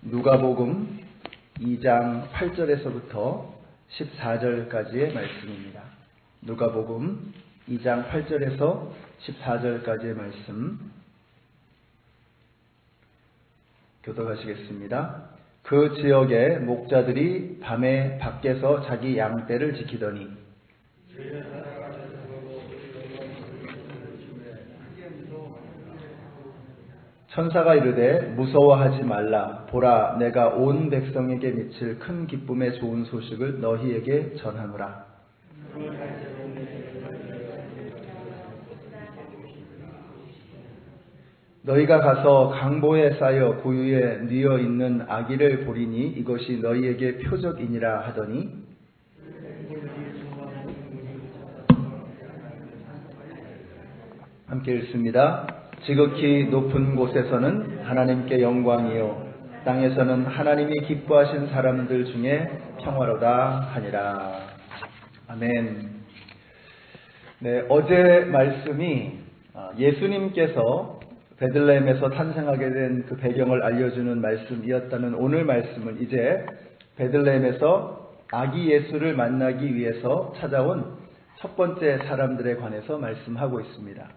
누가복음 2장 8절에서부터 14절까지의 말씀입니다. 누가복음 2장 8절에서 14절까지의 말씀 교독하시겠습니다. 그 지역의 목자들이 밤에 밖에서 자기 양떼를 지키더니 천사가 이르되 무서워하지 말라. 보라, 내가 온 백성에게 미칠 큰 기쁨의 좋은 소식을 너희에게 전하노라. 너희가 가서 강보에 쌓여 구유에 뉘어 있는 아기를 보리니 이것이 너희에게 표적이니라 하더니 함께 읽습니다. 지극히 높은 곳에서는 하나님께 영광이요 땅에서는 하나님이 기뻐하신 사람들 중에 평화로다 하니라. 아멘. 네, 어제 말씀이 예수님께서 베들레헴에서 탄생하게 된 그 배경을 알려주는 말씀이었다는 오늘 말씀은 이제 베들레헴에서 아기 예수를 만나기 위해서 찾아온 첫 번째 사람들에 관해서 말씀하고 있습니다.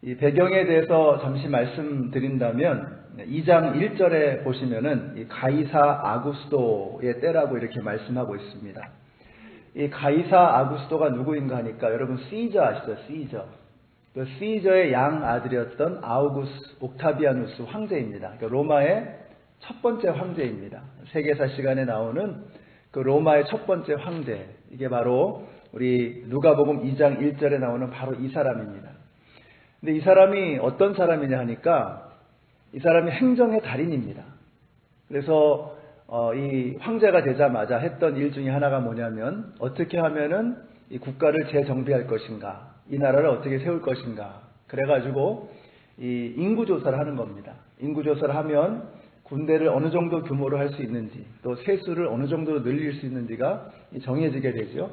이 배경에 대해서 잠시 말씀드린다면 2장 1절에 보시면은 이 가이사 아구스도의 때라고 이렇게 말씀하고 있습니다. 이 가이사 아구스도가 누구인가 하니까 여러분 시저 아시죠? 시저. 그 시저의 양 아들이었던 아우구스 옥타비아누스 황제입니다. 그러니까 로마의 첫 번째 황제입니다. 세계사 시간에 나오는 그 로마의 첫 번째 황제. 이게 바로 우리 누가복음 2장 1절에 나오는 바로 이 사람입니다. 근데 이 사람이 어떤 사람이냐 하니까 이 사람이 행정의 달인입니다. 그래서 이 황제가 되자마자 했던 일 중에 하나가 뭐냐면 어떻게 하면은 이 국가를 재정비할 것인가, 이 나라를 어떻게 세울 것인가. 그래가지고 이 인구조사를 하는 겁니다. 인구조사를 하면 군대를 어느 정도 규모로 할 수 있는지, 또 세수를 어느 정도로 늘릴 수 있는지가 정해지게 되죠.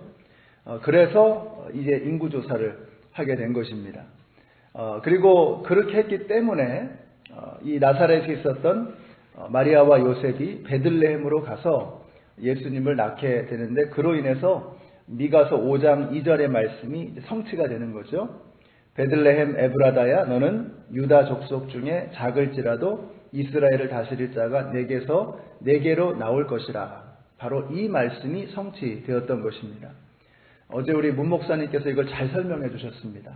그래서 이제 인구조사를 하게 된 것입니다. 그리고 그렇게 했기 때문에 이 나사렛에 있었던 마리아와 요셉이 베들레헴으로 가서 예수님을 낳게 되는데 그로 인해서 미가서 5장 2절의 말씀이 성취가 되는 거죠. 베들레헴 에브라다야 너는 유다 족속 중에 작을지라도 이스라엘을 다스릴 자가 내게로 나올 것이라. 바로 이 말씀이 성취되었던 것입니다. 어제 우리 문 목사님께서 이걸 잘 설명해 주셨습니다.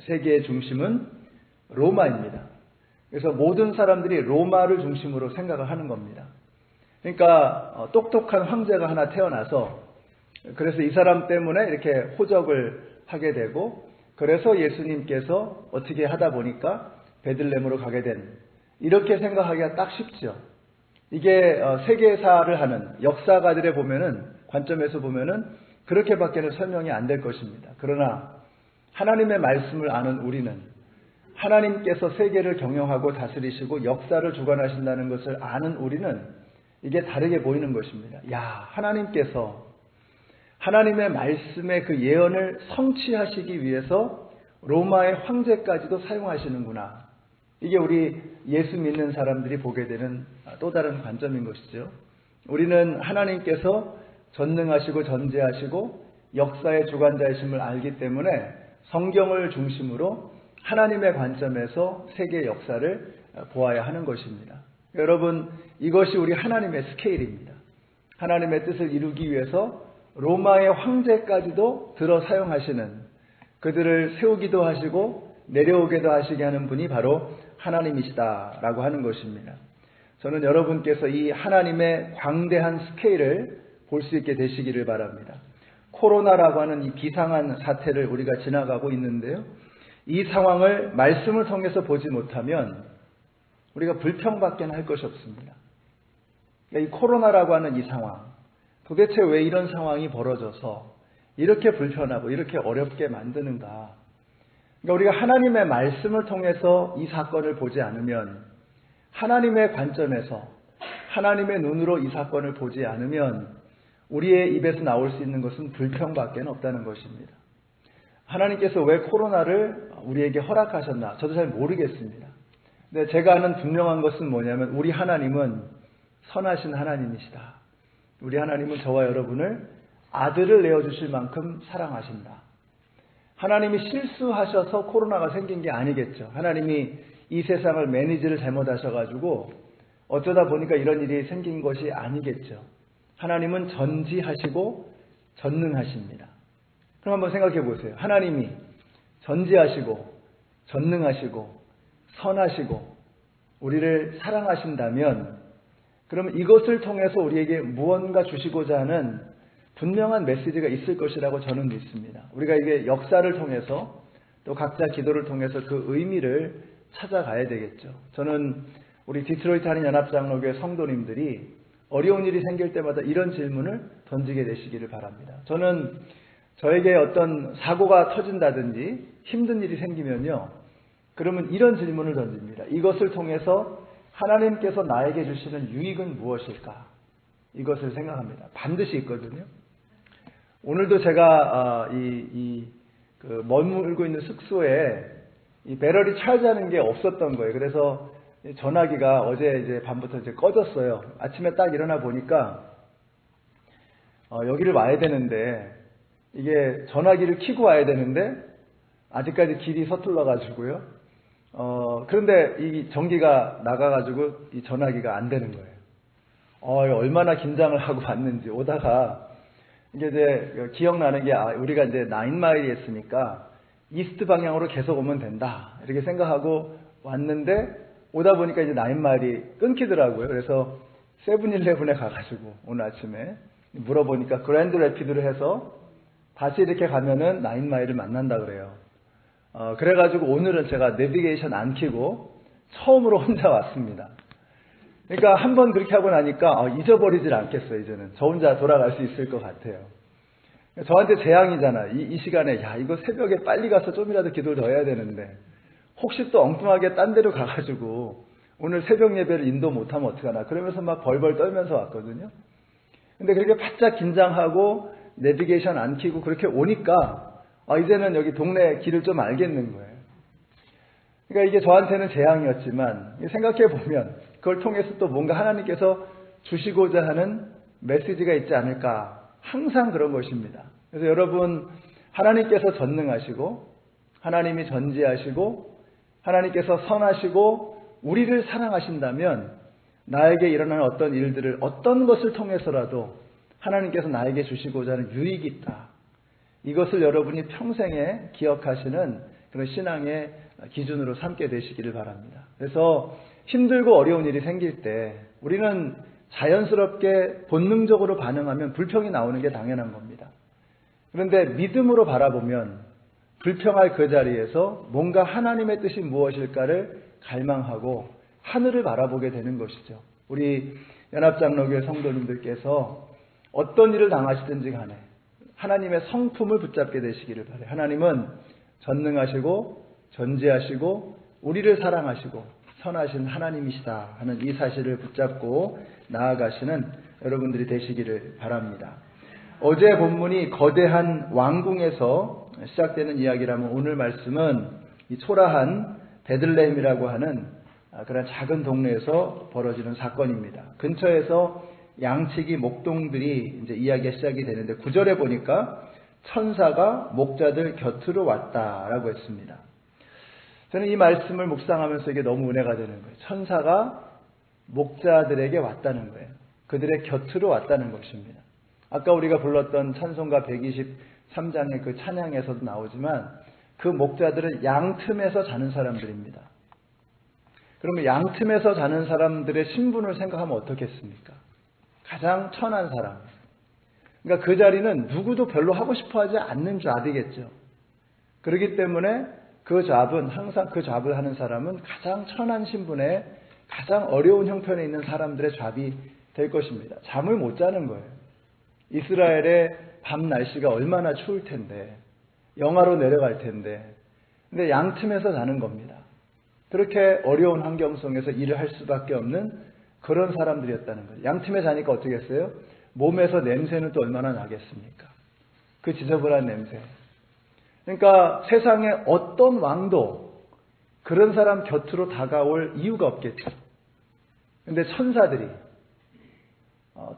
세계의 중심은 로마입니다. 그래서 모든 사람들이 로마를 중심으로 생각을 하는 겁니다. 그러니까 똑똑한 황제가 하나 태어나서 그래서 이 사람 때문에 이렇게 호적을 하게 되고 그래서 예수님께서 어떻게 하다 보니까 베들레헴으로 가게 된 이렇게 생각하기가 딱 쉽죠. 이게 세계사를 하는 역사가들의 관점에서 보면은 그렇게밖에는 설명이 안 될 것입니다. 그러나 하나님의 말씀을 아는 우리는 하나님께서 세계를 경영하고 다스리시고 역사를 주관하신다는 것을 아는 우리는 이게 다르게 보이는 것입니다. 야, 하나님께서 하나님의 말씀의 그 예언을 성취하시기 위해서 로마의 황제까지도 사용하시는구나. 이게 우리 예수 믿는 사람들이 보게 되는 또 다른 관점인 것이죠. 우리는 하나님께서 전능하시고 전지하시고 역사의 주관자이심을 알기 때문에 성경을 중심으로 하나님의 관점에서 세계 역사를 보아야 하는 것입니다. 여러분, 이것이 우리 하나님의 스케일입니다. 하나님의 뜻을 이루기 위해서 로마의 황제까지도 들어 사용하시는, 그들을 세우기도 하시고 내려오기도 하시게 하는 분이 바로 하나님이시다라고 하는 것입니다. 저는 여러분께서 이 하나님의 광대한 스케일을 볼 수 있게 되시기를 바랍니다. 코로나라고 하는 이 비상한 사태를 우리가 지나가고 있는데요. 이 상황을 말씀을 통해서 보지 못하면 우리가 불평밖에 할 것이 없습니다. 이 코로나라고 하는 이 상황, 도대체 왜 이런 상황이 벌어져서 이렇게 불편하고 이렇게 어렵게 만드는가. 그러니까 우리가 하나님의 말씀을 통해서 이 사건을 보지 않으면, 하나님의 관점에서 하나님의 눈으로 이 사건을 보지 않으면 우리의 입에서 나올 수 있는 것은 불평밖에 없다는 것입니다. 하나님께서 왜 코로나를 우리에게 허락하셨나? 저도 잘 모르겠습니다. 근데 제가 아는 분명한 것은 뭐냐면 우리 하나님은 선하신 하나님이시다. 우리 하나님은 저와 여러분을 아들을 내어주실 만큼 사랑하신다. 하나님이 실수하셔서 코로나가 생긴 게 아니겠죠. 하나님이 이 세상을 매니지를 잘못하셔가지고 어쩌다 보니까 이런 일이 생긴 것이 아니겠죠. 하나님은 전지하시고 전능하십니다. 그럼 한번 생각해 보세요. 하나님이 전지하시고 전능하시고 선하시고 우리를 사랑하신다면 그러면 이것을 통해서 우리에게 무언가 주시고자 하는 분명한 메시지가 있을 것이라고 저는 믿습니다. 우리가 이게 역사를 통해서 또 각자 기도를 통해서 그 의미를 찾아가야 되겠죠. 저는 우리 디트로이트 한인연합장로교회 성도님들이 어려운 일이 생길 때마다 이런 질문을 던지게 되시기를 바랍니다. 저는 저에게 어떤 사고가 터진다든지 힘든 일이 생기면요. 그러면 이런 질문을 던집니다. 이것을 통해서 하나님께서 나에게 주시는 유익은 무엇일까? 이것을 생각합니다. 반드시 있거든요. 오늘도 제가 머물고 있는 숙소에 이 배럴이 찰지하는 게 없었던 거예요. 그래서 전화기가 어제 이제 밤부터 이제 꺼졌어요. 아침에 딱 일어나 보니까 여기를 와야 되는데 이게 전화기를 켜고 와야 되는데 아직까지 길이 서툴러 가지고요. 그런데 이 전기가 나가가지고 이 전화기가 안 되는 거예요. 얼마나 긴장을 하고 왔는지 오다가 이게 이제 기억나는 게 우리가 이제 9마일이 했으니까 이스트 방향으로 계속 오면 된다 이렇게 생각하고 왔는데 오다 보니까 이제 9마일이 끊기더라고요. 그래서 세븐일레븐에 가가지고 오늘 아침에 물어보니까 그랜드 래피드로 해서 다시 이렇게 가면은 9마일을 만난다 그래요. 그래가지고 오늘은 제가 내비게이션 안 켜고 처음으로 혼자 왔습니다. 그러니까 한번 그렇게 하고 나니까 잊어버리질 않겠어요. 이제는 저 혼자 돌아갈 수 있을 것 같아요. 저한테 재앙이잖아. 이 시간에 이거 새벽에 빨리 가서 좀이라도 기도를 더 해야 되는데 혹시 또 엉뚱하게 딴 데로 가가지고 오늘 새벽 예배를 인도 못하면 어떡하나 그러면서 막 벌벌 떨면서 왔거든요. 근데 그렇게 바짝 긴장하고 내비게이션 안 켜고 그렇게 오니까 이제는 여기 동네 길을 좀 알겠는 거예요. 그러니까 이게 저한테는 재앙이었지만 생각해 보면 그걸 통해서 또 뭔가 하나님께서 주시고자 하는 메시지가 있지 않을까. 항상 그런 것입니다. 그래서 여러분 하나님께서 전능하시고 하나님이 전지하시고 하나님께서 선하시고 우리를 사랑하신다면 나에게 일어나는 어떤 일들을 어떤 것을 통해서라도 하나님께서 나에게 주시고자 하는 유익이 있다. 이것을 여러분이 평생에 기억하시는 그런 신앙의 기준으로 삼게 되시기를 바랍니다. 그래서 힘들고 어려운 일이 생길 때 우리는 자연스럽게 본능적으로 반응하면 불평이 나오는 게 당연한 겁니다. 그런데 믿음으로 바라보면 불평할 그 자리에서 뭔가 하나님의 뜻이 무엇일까를 갈망하고 하늘을 바라보게 되는 것이죠. 우리 연합장로교회 성도님들께서 어떤 일을 당하시든지 간에 하나님의 성품을 붙잡게 되시기를 바라요. 하나님은 전능하시고 전지하시고 우리를 사랑하시고 선하신 하나님이시다 하는 이 사실을 붙잡고 나아가시는 여러분들이 되시기를 바랍니다. 어제 본문이 거대한 왕궁에서 시작되는 이야기라면 오늘 말씀은 이 초라한 베들레헴이라고 하는 그런 작은 동네에서 벌어지는 사건입니다. 근처에서 양치기 목동들이 이제 이야기가 시작이 되는데 9절에 보니까 천사가 목자들 곁으로 왔다라고 했습니다. 저는 이 말씀을 묵상하면서 이게 너무 은혜가 되는 거예요. 천사가 목자들에게 왔다는 거예요. 그들의 곁으로 왔다는 것입니다. 아까 우리가 불렀던 찬송가 123장의 그 찬양에서도 나오지만 그 목자들은 양틈에서 자는 사람들입니다. 그러면 양틈에서 자는 사람들의 신분을 생각하면 어떻겠습니까? 가장 천한 사람. 그러니까 그 자리는 누구도 별로 하고 싶어 하지 않는 잡이겠죠. 그렇기 때문에 그 잡은 항상 그 잡을 하는 사람은 가장 천한 신분에 가장 어려운 형편에 있는 사람들의 잡이 될 것입니다. 잠을 못 자는 거예요. 이스라엘의 밤 날씨가 얼마나 추울 텐데 영하로 내려갈 텐데 근데 양틈에서 자는 겁니다. 그렇게 어려운 환경 속에서 일을 할 수밖에 없는 그런 사람들이었다는 거예요. 양틈에 자니까 어떻게 했어요? 몸에서 냄새는 또 얼마나 나겠습니까? 그 지저분한 냄새. 그러니까 세상에 어떤 왕도 그런 사람 곁으로 다가올 이유가 없겠죠. 그런데 천사들이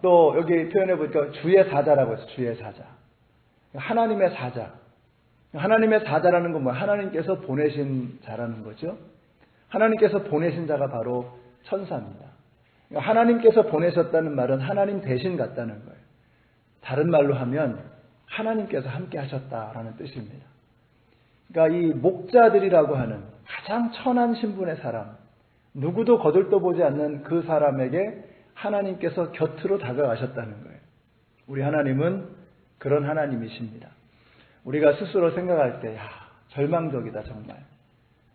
또 여기 표현해 보니까 주의 사자라고 해서 주의 사자. 하나님의 사자. 하나님의 사자라는 건 뭐야? 하나님께서 보내신 자라는 거죠. 하나님께서 보내신 자가 바로 천사입니다. 하나님께서 보내셨다는 말은 하나님 대신 갔다는 거예요. 다른 말로 하면 하나님께서 함께 하셨다라는 뜻입니다. 그러니까 이 목자들이라고 하는 가장 천한 신분의 사람, 누구도 거들떠보지 않는 그 사람에게 하나님께서 곁으로 다가가셨다는 거예요. 우리 하나님은 그런 하나님이십니다. 우리가 스스로 생각할 때 절망적이다 정말.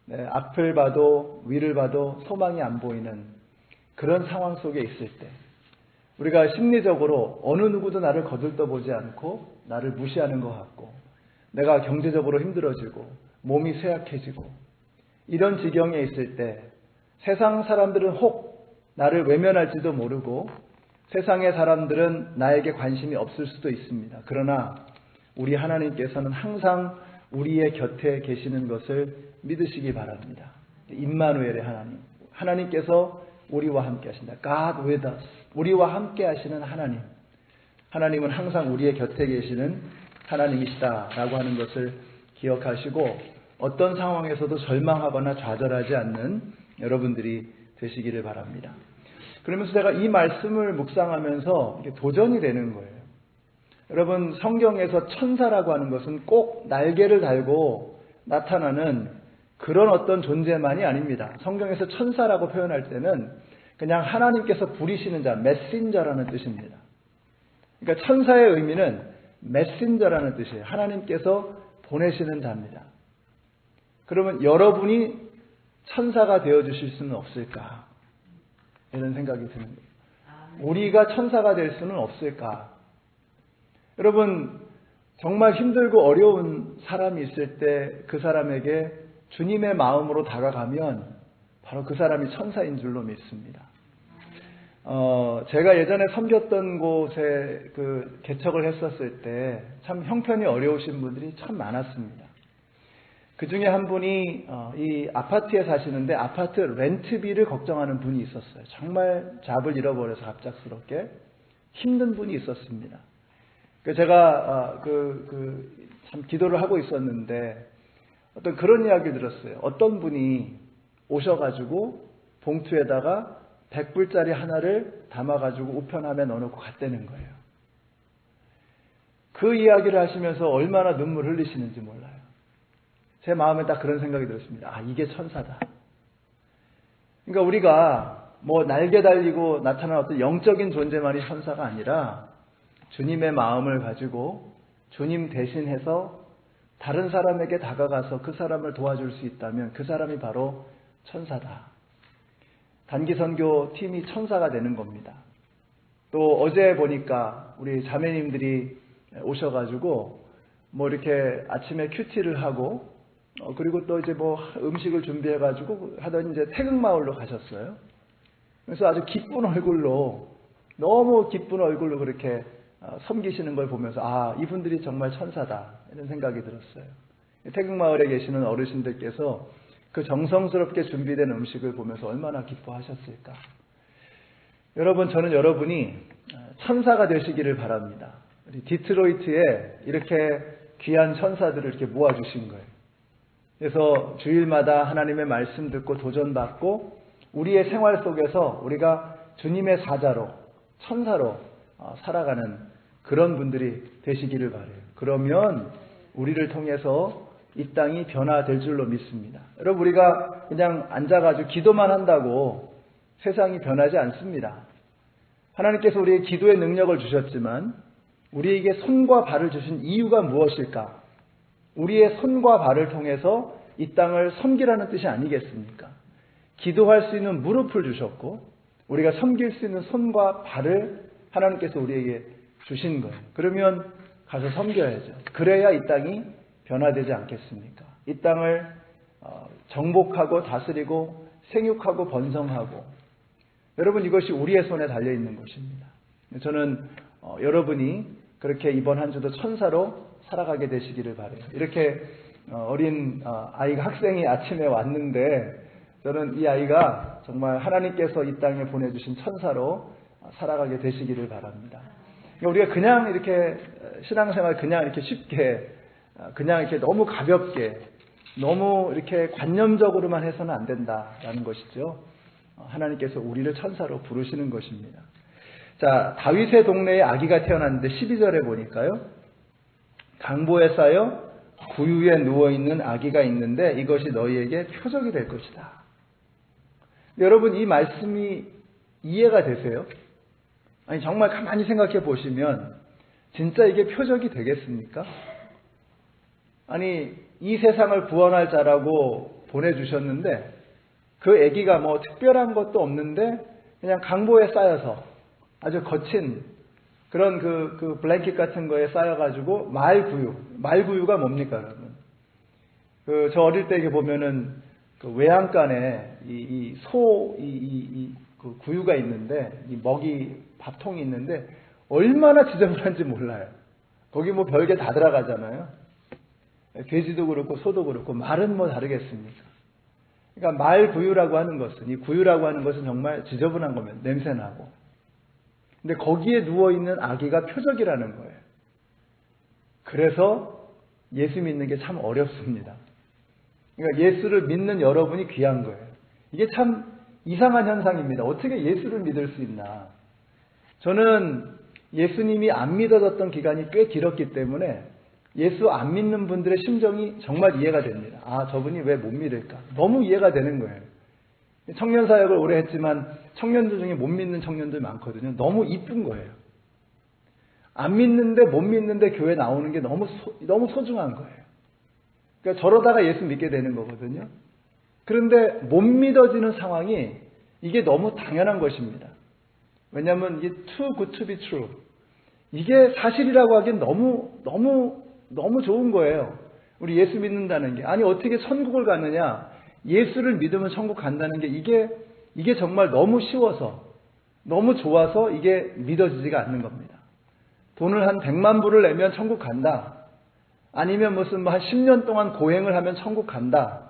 네, 앞을 봐도 위를 봐도 소망이 안 보이는 그런 상황 속에 있을 때 우리가 심리적으로 어느 누구도 나를 거들떠보지 않고 나를 무시하는 것 같고 내가 경제적으로 힘들어지고 몸이 쇠약해지고 이런 지경에 있을 때 세상 사람들은 혹 나를 외면할지도 모르고 세상의 사람들은 나에게 관심이 없을 수도 있습니다. 그러나 우리 하나님께서는 항상 우리의 곁에 계시는 것을 믿으시기 바랍니다. 임마누엘의 하나님, 하나님께서 우리와 함께 하신다. God with us. 우리와 함께 하시는 하나님. 하나님은 항상 우리의 곁에 계시는 하나님이시다라고 하는 것을 기억하시고 어떤 상황에서도 절망하거나 좌절하지 않는 여러분들이 되시기를 바랍니다. 그러면서 제가 이 말씀을 묵상하면서 도전이 되는 거예요. 여러분, 성경에서 천사라고 하는 것은 꼭 날개를 달고 나타나는 그런 어떤 존재만이 아닙니다. 성경에서 천사라고 표현할 때는 그냥 하나님께서 부리시는 자, 메신저라는 뜻입니다. 그러니까 천사의 의미는 메신저라는 뜻이에요. 하나님께서 보내시는 자입니다. 그러면 여러분이 천사가 되어주실 수는 없을까? 이런 생각이 드는 거예요. 우리가 천사가 될 수는 없을까? 여러분, 정말 힘들고 어려운 사람이 있을 때 그 사람에게 주님의 마음으로 다가가면 바로 그 사람이 천사인 줄로 믿습니다. 제가 예전에 섬겼던 곳에 그 개척을 했었을 때 참 형편이 어려우신 분들이 참 많았습니다. 그 중에 한 분이 이 아파트에 사시는데 아파트 렌트비를 걱정하는 분이 있었어요. 정말 잡을 잃어버려서 갑작스럽게 힘든 분이 있었습니다. 제가 참 기도를 하고 있었는데 어떤 그런 이야기를 들었어요. 어떤 분이 오셔가지고 봉투에다가 100불짜리 하나를 담아가지고 우편함에 넣어놓고 갔다는 거예요. 그 이야기를 하시면서 얼마나 눈물 흘리시는지 몰라요. 제 마음에 딱 그런 생각이 들었습니다. 아, 이게 천사다. 그러니까 우리가 뭐 날개 달리고 나타나는 어떤 영적인 존재만이 천사가 아니라 주님의 마음을 가지고 주님 대신해서 다른 사람에게 다가가서 그 사람을 도와줄 수 있다면 그 사람이 바로 천사다. 단기 선교 팀이 천사가 되는 겁니다. 또 어제 보니까 우리 자매님들이 오셔가지고 뭐 이렇게 아침에 큐티를 하고 그리고 또 이제 뭐 음식을 준비해가지고 하더니 이제 태극마을로 가셨어요. 그래서 아주 기쁜 얼굴로 너무 기쁜 얼굴로 그렇게 섬기시는 걸 보면서 아, 이분들이 정말 천사다 이런 생각이 들었어요. 태극마을에 계시는 어르신들께서 그 정성스럽게 준비된 음식을 보면서 얼마나 기뻐하셨을까. 여러분, 저는 여러분이 천사가 되시기를 바랍니다. 디트로이트에 이렇게 귀한 천사들을 이렇게 모아주신 거예요. 그래서 주일마다 하나님의 말씀 듣고 도전받고 우리의 생활 속에서 우리가 주님의 사자로, 천사로 살아가는 그런 분들이 되시기를 바라요. 그러면 우리를 통해서 이 땅이 변화될 줄로 믿습니다. 여러분, 우리가 그냥 앉아가지고 기도만 한다고 세상이 변하지 않습니다. 하나님께서 우리에게 기도의 능력을 주셨지만 우리에게 손과 발을 주신 이유가 무엇일까? 우리의 손과 발을 통해서 이 땅을 섬기라는 뜻이 아니겠습니까? 기도할 수 있는 무릎을 주셨고 우리가 섬길 수 있는 손과 발을 하나님께서 우리에게 주신 거예요. 그러면 가서 섬겨야죠. 그래야 이 땅이 변화되지 않겠습니까? 이 땅을 정복하고 다스리고 생육하고 번성하고 여러분, 이것이 우리의 손에 달려있는 것입니다. 저는 여러분이 그렇게 이번 한 주도 천사로 살아가게 되시기를 바라요. 이렇게 어린 아이가 학생이 아침에 왔는데 저는 이 아이가 정말 하나님께서 이 땅에 보내주신 천사로 살아가게 되시기를 바랍니다. 우리가 그냥 이렇게 신앙생활 그냥 이렇게 쉽게 그냥 이렇게 너무 가볍게 너무 이렇게 관념적으로만 해서는 안 된다라는 것이죠. 하나님께서 우리를 천사로 부르시는 것입니다. 자, 다윗의 동네에 아기가 태어났는데 12절에 보니까요. 강보에 쌓여 구유에 누워있는 아기가 있는데 이것이 너희에게 표적이 될 것이다. 여러분, 이 말씀이 이해가 되세요? 아니, 정말 가만히 생각해 보시면 진짜 이게 표적이 되겠습니까? 아니, 이 세상을 구원할 자라고 보내주셨는데 그 아기가 뭐 특별한 것도 없는데 그냥 강보에 쌓여서 아주 거친 그런 그 블랭킷 같은 거에 쌓여가지고 말구유가 뭡니까, 여러분? 저 어릴 때 이렇게 보면은 그 외양간에 그 구유가 있는데 이 먹이 밥통이 있는데 얼마나 지저분한지 몰라요. 거기 뭐 별게 다 들어가잖아요. 돼지도 그렇고 소도 그렇고 말은 뭐 다르겠습니까? 그러니까 말구유라고 하는 것은 이 구유라고 하는 것은 정말 지저분한 거면 냄새나고. 근데 거기에 누워있는 아기가 표적이라는 거예요. 그래서 예수 믿는 게 참 어렵습니다. 그러니까 예수를 믿는 여러분이 귀한 거예요. 이게 참 이상한 현상입니다. 어떻게 예수를 믿을 수 있나. 저는 예수님이 안 믿어졌던 기간이 꽤 길었기 때문에 예수 안 믿는 분들의 심정이 정말 이해가 됩니다. 아, 저분이 왜 못 믿을까. 너무 이해가 되는 거예요. 청년 사역을 오래 했지만 청년들 중에 못 믿는 청년들 많거든요. 너무 이쁜 거예요. 안 믿는데 못 믿는데 교회 나오는 게 너무 소중한 거예요. 그러니까 저러다가 예수 믿게 되는 거거든요. 그런데 못 믿어지는 상황이 이게 너무 당연한 것입니다. 왜냐하면 이게 too good to be true. 이게 사실이라고 하기엔 너무 좋은 거예요. 우리 예수 믿는다는 게. 아니, 어떻게 천국을 가느냐. 예수를 믿으면 천국 간다는 게 이게 정말 너무 쉬워서 너무 좋아서 이게 믿어지지가 않는 겁니다. 돈을 한 100만 불을 내면 천국 간다. 아니면 무슨 한 10년 동안 고행을 하면 천국 간다.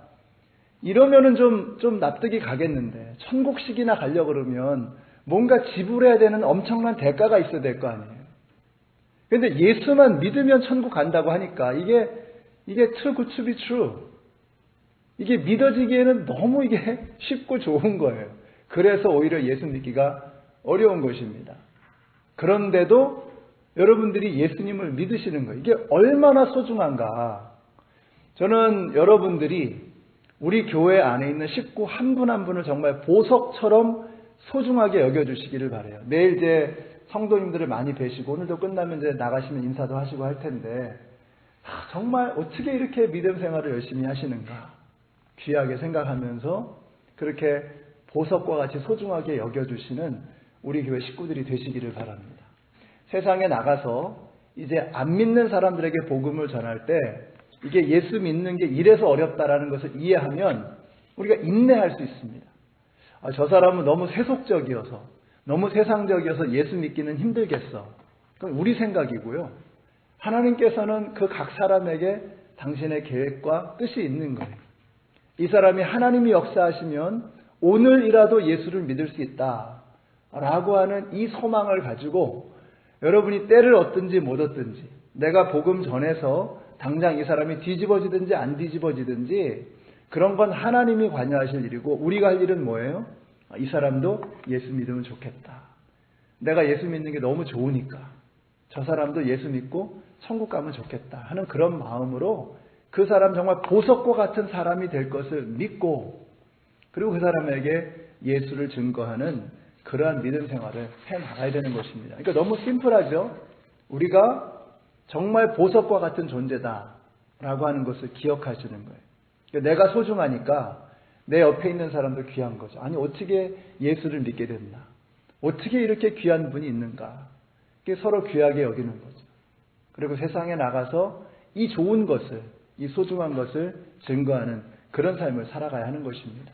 이러면은 좀 납득이 가겠는데 천국식이나 가려고 그러면 뭔가 지불해야 되는 엄청난 대가가 있어야 될 거 아니에요. 그런데 예수만 믿으면 천국 간다고 하니까 이게 too good to be true. 이게 믿어지기에는 너무 이게 쉽고 좋은 거예요. 그래서 오히려 예수 믿기가 어려운 것입니다. 그런데도 여러분들이 예수님을 믿으시는 거예요. 이게 얼마나 소중한가. 저는 여러분들이 우리 교회 안에 있는 식구 한 분 한 분을 정말 보석처럼 소중하게 여겨주시기를 바라요. 내일 이제 성도님들을 많이 뵈시고 오늘도 끝나면 이제 나가시면 인사도 하시고 할 텐데 정말 어떻게 이렇게 믿음 생활을 열심히 하시는가. 귀하게 생각하면서 그렇게 보석과 같이 소중하게 여겨주시는 우리 교회 식구들이 되시기를 바랍니다. 세상에 나가서 이제 안 믿는 사람들에게 복음을 전할 때 이게 예수 믿는 게 이래서 어렵다라는 것을 이해하면 우리가 인내할 수 있습니다. 저 사람은 너무 세속적이어서 너무 세상적이어서 예수 믿기는 힘들겠어. 그건 우리 생각이고요. 하나님께서는 그 각 사람에게 당신의 계획과 뜻이 있는 거예요. 이 사람이 하나님이 역사하시면 오늘이라도 예수를 믿을 수 있다 라고 하는 이 소망을 가지고 여러분이 때를 얻든지 못 얻든지 내가 복음 전해서 당장 이 사람이 뒤집어지든지 안 뒤집어지든지 그런 건 하나님이 관여하실 일이고 우리가 할 일은 뭐예요? 이 사람도 예수 믿으면 좋겠다. 내가 예수 믿는 게 너무 좋으니까 저 사람도 예수 믿고 천국 가면 좋겠다 하는 그런 마음으로 그 사람 정말 보석과 같은 사람이 될 것을 믿고 그리고 그 사람에게 예수를 증거하는 그러한 믿음 생활을 해나가야 되는 것입니다. 그러니까 너무 심플하죠. 우리가 정말 보석과 같은 존재다라고 하는 것을 기억하시는 거예요. 그러니까 내가 소중하니까 내 옆에 있는 사람도 귀한 거죠. 아니 어떻게 예수를 믿게 됐나? 어떻게 이렇게 귀한 분이 있는가? 이게 서로 귀하게 여기는 거죠. 그리고 세상에 나가서 이 좋은 것을 이 소중한 것을 증거하는 그런 삶을 살아가야 하는 것입니다.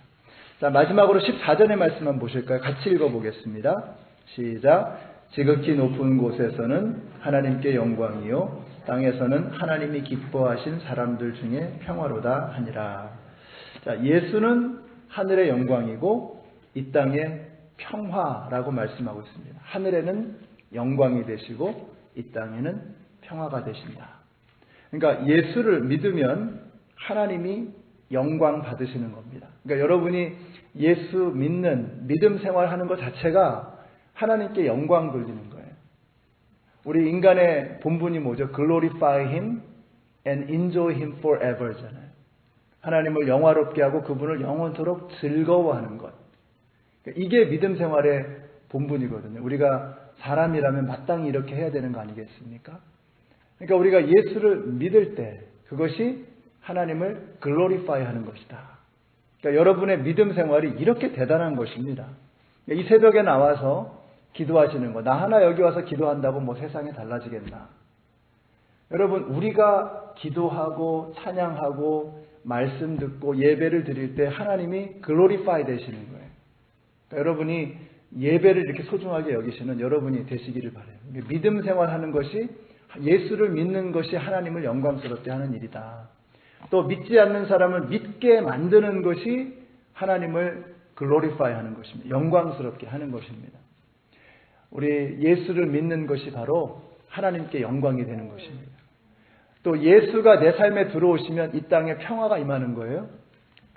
자, 마지막으로 14절의 말씀 한번 보실까요? 같이 읽어보겠습니다. 시작. 지극히 높은 곳에서는 하나님께 영광이요 땅에서는 하나님이 기뻐하신 사람들 중에 평화로다 하니라. 자, 예수는 하늘의 영광이고 이 땅의 평화라고 말씀하고 있습니다. 하늘에는 영광이 되시고 이 땅에는 평화가 되신다. 그러니까 예수를 믿으면 하나님이 영광 받으시는 겁니다. 그러니까 여러분이 예수 믿는 믿음 생활하는 것 자체가 하나님께 영광 돌리는 거예요. 우리 인간의 본분이 뭐죠? Glorify Him and enjoy Him forever잖아요. 하나님을 영화롭게 하고 그분을 영원토록 즐거워하는 것. 이게 믿음 생활의 본분이거든요. 우리가 사람이라면 마땅히 이렇게 해야 되는 거 아니겠습니까? 그러니까 우리가 예수를 믿을 때 그것이 하나님을 글로리파이 하는 것이다. 그러니까 여러분의 믿음 생활이 이렇게 대단한 것입니다. 이 새벽에 나와서 기도하시는 거. 나 하나 여기 와서 기도한다고 뭐 세상이 달라지겠나. 여러분 우리가 기도하고 찬양하고 말씀 듣고 예배를 드릴 때 하나님이 글로리파이 되시는 거예요. 그러니까 여러분이 예배를 이렇게 소중하게 여기시는 여러분이 되시기를 바라요. 믿음 생활하는 것이 예수를 믿는 것이 하나님을 영광스럽게 하는 일이다. 또 믿지 않는 사람을 믿게 만드는 것이 하나님을 글로리파이 하는 것입니다. 영광스럽게 하는 것입니다. 우리 예수를 믿는 것이 바로 하나님께 영광이 되는 것입니다. 또 예수가 내 삶에 들어오시면 이 땅에 평화가 임하는 거예요.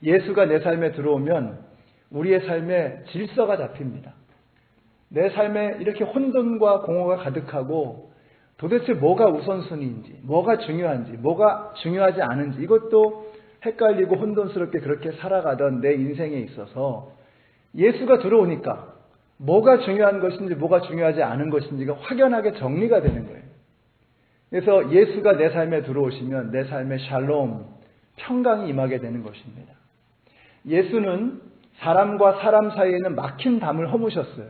예수가 내 삶에 들어오면 우리의 삶에 질서가 잡힙니다. 내 삶에 이렇게 혼돈과 공허가 가득하고 도대체 뭐가 우선순위인지, 뭐가 중요한지, 뭐가 중요하지 않은지 이것도 헷갈리고 혼돈스럽게 그렇게 살아가던 내 인생에 있어서 예수가 들어오니까 뭐가 중요한 것인지 뭐가 중요하지 않은 것인지가 확연하게 정리가 되는 거예요. 그래서 예수가 내 삶에 들어오시면 내 삶에 샬롬, 평강이 임하게 되는 것입니다. 예수는 사람과 사람 사이에는 막힌 담을 허무셨어요.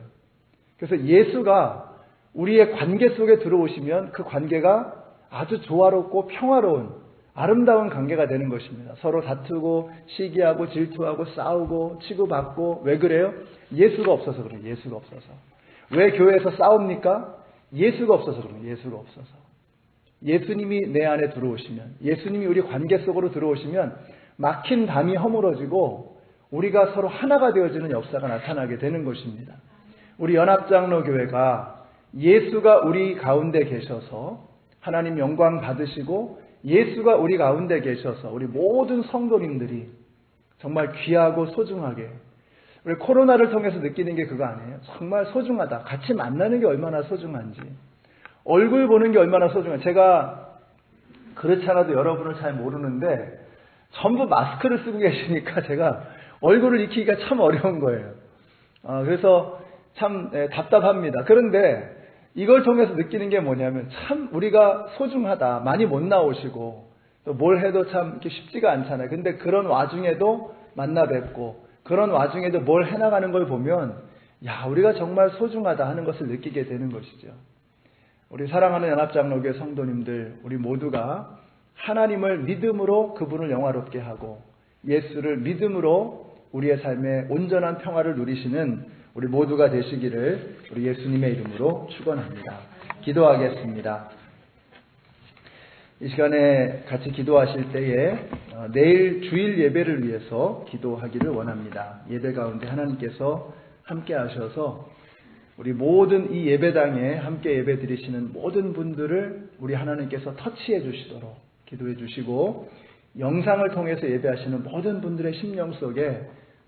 그래서 예수가 우리의 관계 속에 들어오시면 그 관계가 아주 조화롭고 평화로운 아름다운 관계가 되는 것입니다. 서로 다투고 시기하고 질투하고 싸우고 치고받고 왜 그래요? 예수가 없어서 그래요. 예수가 없어서. 왜 교회에서 싸웁니까? 예수가 없어서 그래요. 예수가 없어서. 예수님이 내 안에 들어오시면, 예수님이 우리 관계 속으로 들어오시면 막힌 담이 허물어지고 우리가 서로 하나가 되어지는 역사가 나타나게 되는 것입니다. 우리 연합장로교회가 예수가 우리 가운데 계셔서 하나님 영광 받으시고 예수가 우리 가운데 계셔서 우리 모든 성도님들이 정말 귀하고 소중하게 우리 코로나를 통해서 느끼는 게 그거 아니에요? 정말 소중하다. 같이 만나는 게 얼마나 소중한지. 얼굴 보는 게 얼마나 소중한지. 제가 그렇지 않아도 여러분을 잘 모르는데 전부 마스크를 쓰고 계시니까 제가 얼굴을 익히기가 참 어려운 거예요. 그래서 참 답답합니다. 그런데 이걸 통해서 느끼는 게 뭐냐면 참 우리가 소중하다. 많이 못 나오시고 또 뭘 해도 참 이렇게 쉽지가 않잖아요. 근데 그런 와중에도 만나 뵙고 그런 와중에도 뭘 해나가는 걸 보면 야 우리가 정말 소중하다 하는 것을 느끼게 되는 것이죠. 우리 사랑하는 연합장로교회 성도님들 우리 모두가 하나님을 믿음으로 그분을 영화롭게 하고 예수를 믿음으로 우리의 삶에 온전한 평화를 누리시는 우리 모두가 되시기를 우리 예수님의 이름으로 축원합니다. 기도하겠습니다. 이 시간에 같이 기도하실 때에 내일 주일 예배를 위해서 기도하기를 원합니다. 예배 가운데 하나님께서 함께 하셔서 우리 모든 이 예배당에 함께 예배 드리시는 모든 분들을 우리 하나님께서 터치해 주시도록 기도해 주시고 영상을 통해서 예배하시는 모든 분들의 심령 속에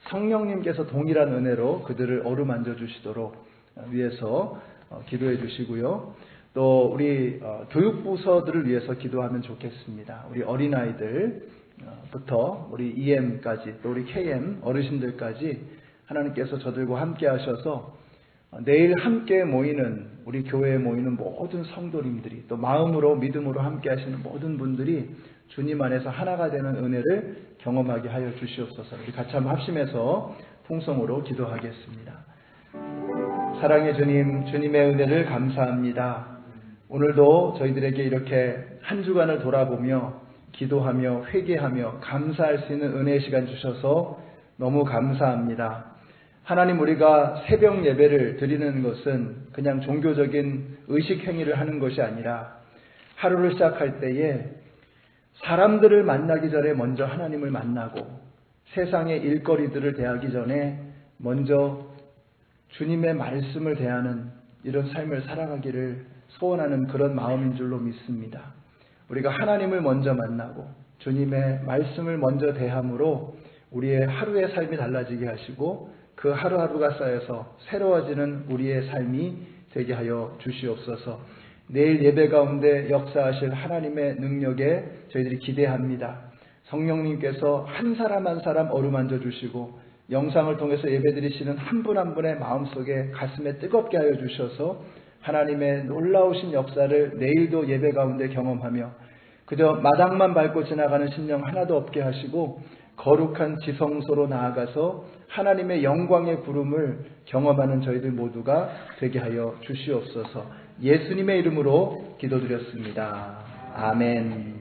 성령님께서 동일한 은혜로 그들을 어루만져 주시도록 위해서 기도해 주시고요. 또 우리 교육부서들을 위해서 기도하면 좋겠습니다. 우리 어린아이들부터 우리 EM까지 또 우리 KM 어르신들까지 하나님께서 저들과 함께 하셔서 내일 함께 모이는 우리 교회에 모이는 모든 성도님들이 또 마음으로 믿음으로 함께 하시는 모든 분들이 주님 안에서 하나가 되는 은혜를 경험하게 하여 주시옵소서. 우리 같이 한번 합심해서 통성으로 기도하겠습니다. 사랑의 주님, 주님의 은혜를 감사합니다. 오늘도 저희들에게 이렇게 한 주간을 돌아보며 기도하며 회개하며 감사할 수 있는 은혜의 시간 주셔서 너무 감사합니다. 하나님 우리가 새벽 예배를 드리는 것은 그냥 종교적인 의식 행위를 하는 것이 아니라 하루를 시작할 때에 사람들을 만나기 전에 먼저 하나님을 만나고 세상의 일거리들을 대하기 전에 먼저 주님의 말씀을 대하는 이런 삶을 살아가기를 소원하는 그런 마음인 줄로 믿습니다. 우리가 하나님을 먼저 만나고 주님의 말씀을 먼저 대함으로 우리의 하루의 삶이 달라지게 하시고 그 하루하루가 쌓여서 새로워지는 우리의 삶이 되게 하여 주시옵소서. 내일 예배 가운데 역사하실 하나님의 능력에 저희들이 기대합니다. 성령님께서 한 사람 한 사람 어루만져 주시고 영상을 통해서 예배드리시는 한 분 한 분의 마음속에 가슴에 뜨겁게 하여 주셔서 하나님의 놀라우신 역사를 내일도 예배 가운데 경험하며 그저 마당만 밟고 지나가는 심령 하나도 없게 하시고 거룩한 지성소로 나아가서 하나님의 영광의 구름을 경험하는 저희들 모두가 되게 하여 주시옵소서. 예수님의 이름으로 기도드렸습니다. 아멘.